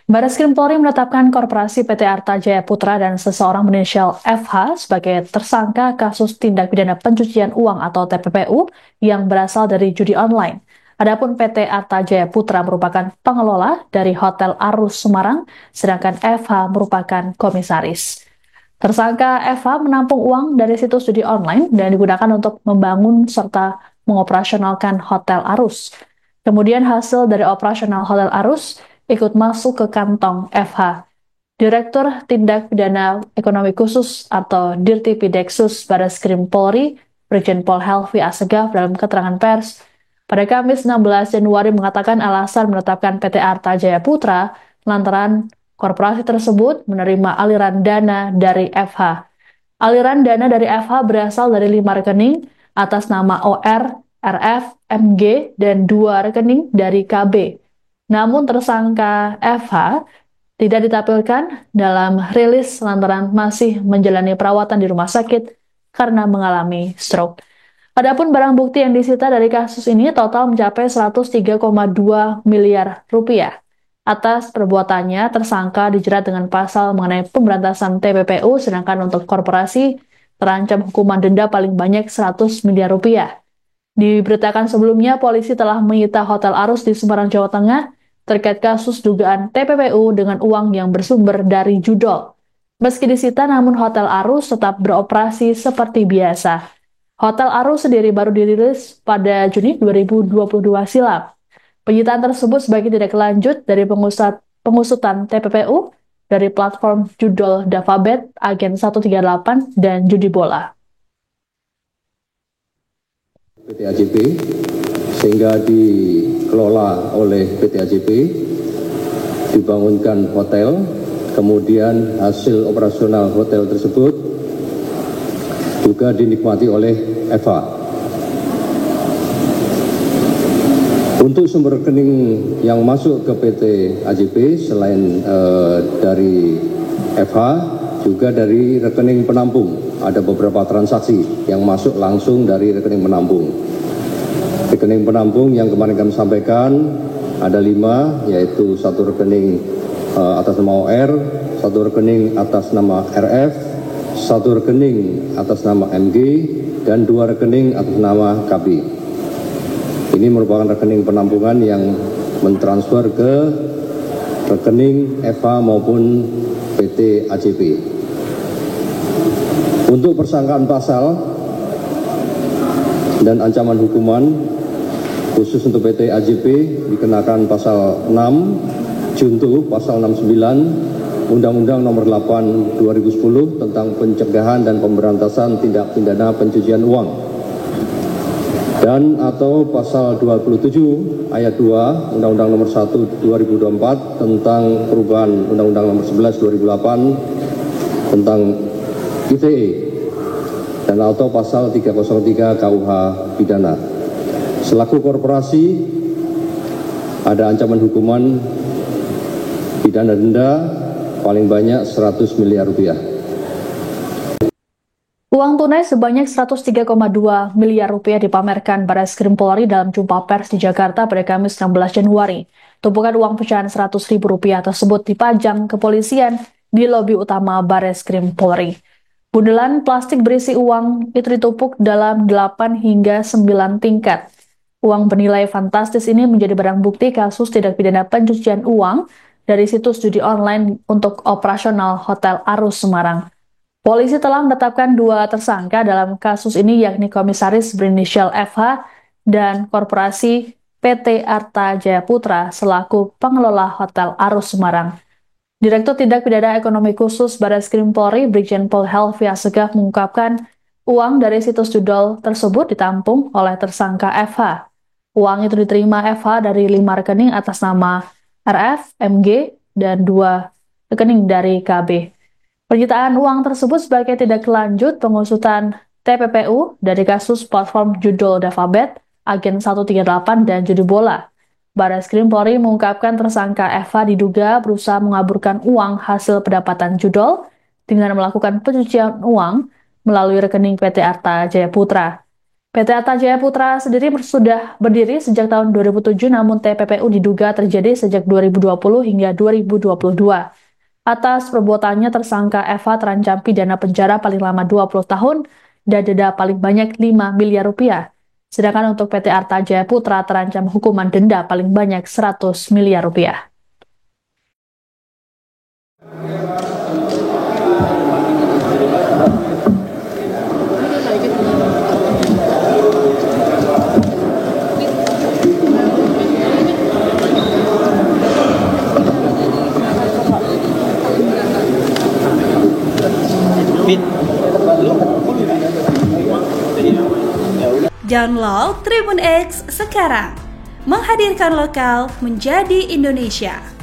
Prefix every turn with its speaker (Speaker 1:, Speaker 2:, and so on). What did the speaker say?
Speaker 1: Barreskrim Polri menetapkan korporasi PT Arta Jaya Putra dan seseorang berinisial FH sebagai tersangka kasus tindak pidana pencucian uang atau TPPU yang berasal dari judi online. Adapun PT Arta Jaya Putra merupakan pengelola dari Hotel Arus Semarang, sedangkan FH merupakan komisaris. Tersangka FH menampung uang dari situs judi online dan digunakan untuk membangun serta mengoperasionalkan Hotel Arus. Kemudian hasil dari operasional Hotel Arus ikut masuk ke kantong FH. Direktur Tindak Pidana Ekonomi Khusus atau Dirtipideksus Barreskrim Polri, Brigjen Pol Helvi Asegaf dalam keterangan pers pada Kamis 16 Januari mengatakan alasan menetapkan PT Arta Jaya Putra lantaran korporasi tersebut menerima aliran dana dari FH. Aliran dana dari FH berasal dari 5 rekening atas nama OR, RF, MG, dan 2 rekening dari KB. Namun tersangka FH tidak ditampilkan dalam rilis lantaran masih menjalani perawatan di rumah sakit karena mengalami stroke. Adapun barang bukti yang disita dari kasus ini total mencapai 103,2 miliar rupiah. Atas perbuatannya, tersangka dijerat dengan pasal mengenai pemberantasan TPPU, sedangkan untuk korporasi terancam hukuman denda paling banyak 100 miliar rupiah. Diberitakan sebelumnya, polisi telah menyita Hotel Arus di Semarang, Jawa Tengah terkait kasus dugaan TPPU dengan uang yang bersumber dari judol. Meski disita, namun Hotel Arus tetap beroperasi seperti biasa. Hotel Arus sendiri baru dirilis pada Juni 2022 silam. Penyitaan tersebut sebagai tindak lanjut dari pengusutan TPPU dari platform judol Davabet, Agen 138, dan judi bola.
Speaker 2: PT AJP sehingga dikelola oleh PT AJP, dibangunkan hotel, kemudian hasil operasional hotel tersebut juga dinikmati oleh FH. Untuk sumber rekening yang masuk ke PT AJP selain dari FH, juga dari rekening penampung. Ada beberapa transaksi yang masuk langsung dari rekening penampung. Rekening penampung yang kemarin kami sampaikan ada 5, yaitu satu rekening atas nama OR, satu rekening atas nama RF, satu rekening atas nama MG, dan 2 rekening atas nama KB. Ini merupakan rekening penampungan yang mentransfer ke rekening FH maupun PT AJP. Untuk persangkaan pasal dan ancaman hukuman khusus untuk PT AJP dikenakan pasal 6 junto pasal 69 Undang-Undang Nomor 8 2010 tentang pencegahan dan pemberantasan tindak pidana pencucian uang, dan atau pasal 27 ayat 2 Undang-Undang Nomor 1 2024 tentang perubahan Undang-Undang Nomor 11 2008 tentang ITE, dan atau pasal 303 KUH pidana. Selaku korporasi ada ancaman hukuman pidana denda paling banyak 100 miliar rupiah.
Speaker 1: Uang tunai sebanyak 103,2 miliar rupiah dipamerkan Barreskrim Polri dalam jumpa pers di Jakarta pada Kamis 16 Januari. Tumpukan uang pecahan 100.000 rupiah tersebut dipajang kepolisian di lobi utama Barreskrim Polri. Bundelan plastik berisi uang itu ditumpuk dalam 8 hingga 9 tingkat. Uang bernilai fantastis ini menjadi barang bukti kasus tindak pidana pencucian uang dari situs judi online untuk operasional Hotel Arus Semarang. Polisi telah menetapkan 2 tersangka dalam kasus ini, yakni komisaris berinisial FH dan korporasi PT Arta Jaya Putra selaku pengelola Hotel Arus Semarang. Direktur Tindak Pidana Ekonomi Khusus Barreskrim Polri, Brigjen Pol Helvi Asegaf mengungkapkan uang dari situs judol tersebut ditampung oleh tersangka FH. Uang itu diterima FH dari 5 rekening atas nama RF, MG, dan 2 rekening dari KB. Penyitaan uang tersebut sebagai tindak lanjut pengusutan TPPU dari kasus platform judol Davabet, Agen 138, dan judi bola. Barreskrim Polri mengungkapkan tersangka Eva diduga berusaha mengaburkan uang hasil pendapatan judol dengan melakukan pencucian uang melalui rekening PT Arta Jaya Putra. PT Arta Jaya Putra sendiri sudah berdiri sejak tahun 2007, namun TPPU diduga terjadi sejak 2020 hingga 2022. Atas perbuatannya, tersangka Eva terancam pidana penjara paling lama 20 tahun dan denda paling banyak 5 miliar rupiah. Sedangkan untuk PT Arta Jaya Putra terancam hukuman denda paling banyak 100 miliar rupiah.
Speaker 3: Download Tribun X sekarang, menghadirkan lokal menjadi Indonesia.